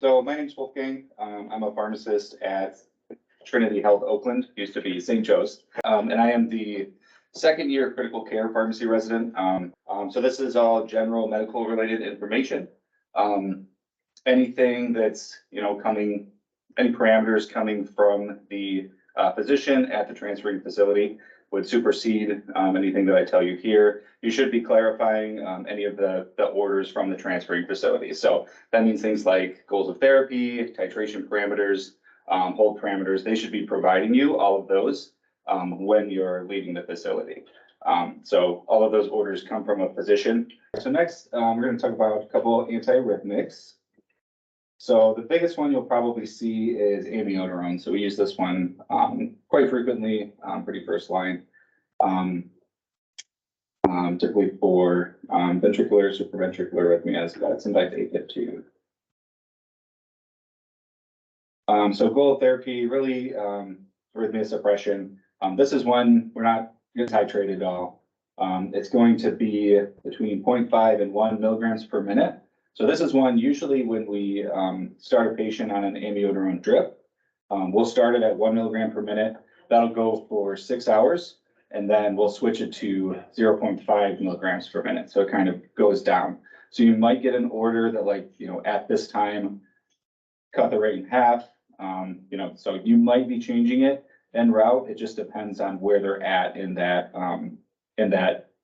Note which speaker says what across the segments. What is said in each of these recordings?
Speaker 1: So my name's Wolfgang. I'm a pharmacist at Trinity Health Oakland, used to be St. Joe's. And I am the second year critical care pharmacy resident. So this is all general medical related information. Anything that's, coming, any parameters coming from the physician at the transferring facility would supersede anything that I tell you here. You should be clarifying any of the orders from the transferring facility. So that means things like goals of therapy, titration parameters, hold parameters. They should be providing you all of those when you're leaving the facility. So all of those orders come from a physician. So next, we're going to talk about a couple antiarrhythmics. So the biggest one you'll probably see is Amiodarone. So we use this one quite frequently, pretty first line, typically for ventricular, supraventricular arrhythmias. That's invite to AFib too. So goal of therapy, really arrhythmia suppression. This is one we're not going to titrate at all. It's going to be between 0.5 and 1 milligrams per minute. So this is one usually when we start a patient on an amiodarone drip, we'll start it at 1 milligram per minute. That'll go for 6 hours, and then we'll switch it to 0.5 milligrams per minute. So it kind of goes down. So you might get an order that at this time, cut the rate in half. So you might be changing it en route. It just depends on where they're at in that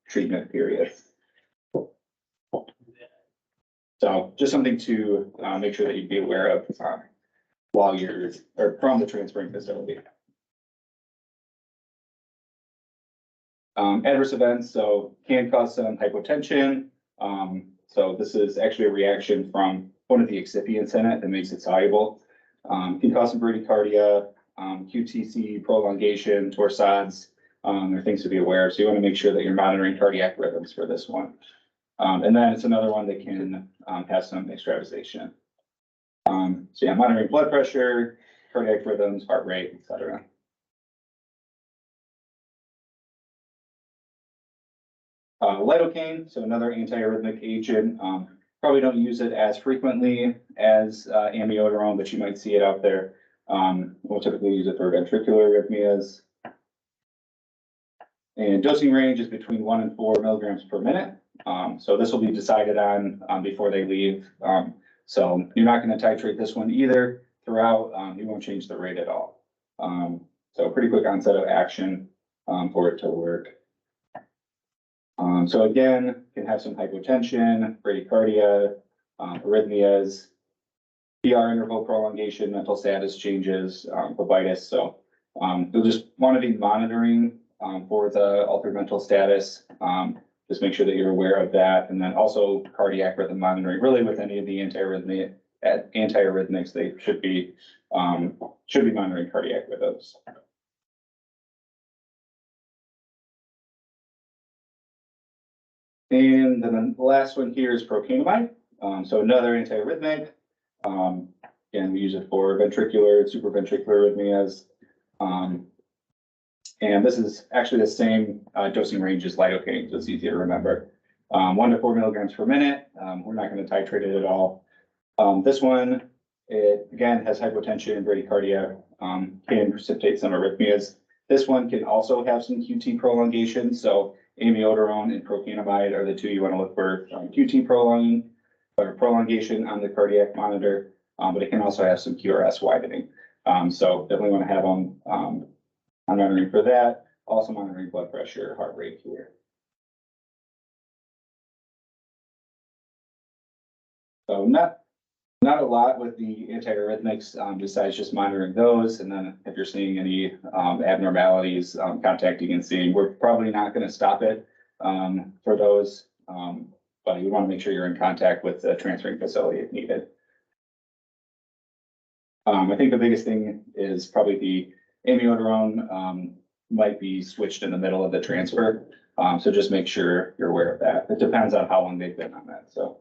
Speaker 1: treatment period. So just something to make sure that you'd be aware of while you're or from the transferring facility. Adverse events, so can cause some hypotension. So this is actually a reaction from one of the excipients in it that makes it soluble. Can cause some bradycardia, QTC prolongation, torsades. Are things to be aware of. So you want to make sure that you're monitoring cardiac rhythms for this one. And then it's another one that can have some extravasation. So yeah, monitoring blood pressure, cardiac rhythms, heart rate, etc. Lidocaine, so another antiarrhythmic agent. Probably don't use it as frequently as amiodarone, but you might see it out there. We'll typically use it for ventricular arrhythmias. And dosing range is between 1 and 4 milligrams per minute. So this will be decided on before they leave. So you're not going to titrate this one either throughout. You won't change the rate at all. So pretty quick onset of action for it to work. So again, can have some hypotension, bradycardia, arrhythmias, PR interval prolongation, mental status changes, phlebitis. So you'll just want to be monitoring for the altered mental status. Just make sure that you're aware of that. And then also cardiac rhythm monitoring. Really with any of the antiarrhythmics, they should be monitoring cardiac rhythms. And then the last one here is Procainamide. So another antiarrhythmic. Again, we use it for ventricular, supraventricular arrhythmias. And this is actually the same dosing range as lidocaine, so it's easy to remember. 1 to 4 milligrams per minute. We're not going to titrate it at all. This one, it again has hypotension and bradycardia, can precipitate some arrhythmias. This one can also have some QT prolongation. So amiodarone and procainamide are the two you want to look for QT prolongation on the cardiac monitor, but it can also have some QRS widening. So definitely want to have them monitoring for that. Also monitoring blood pressure, heart rate here. So not a lot with the antiarrhythmics besides just monitoring those. And then if you're seeing any abnormalities, contacting and seeing, we're probably not going to stop it for those. But you want to make sure you're in contact with the transferring facility if needed. I think the biggest thing is probably the amiodarone might be switched in the middle of the transfer. So just make sure you're aware of that. It depends on how long they've been on that. So.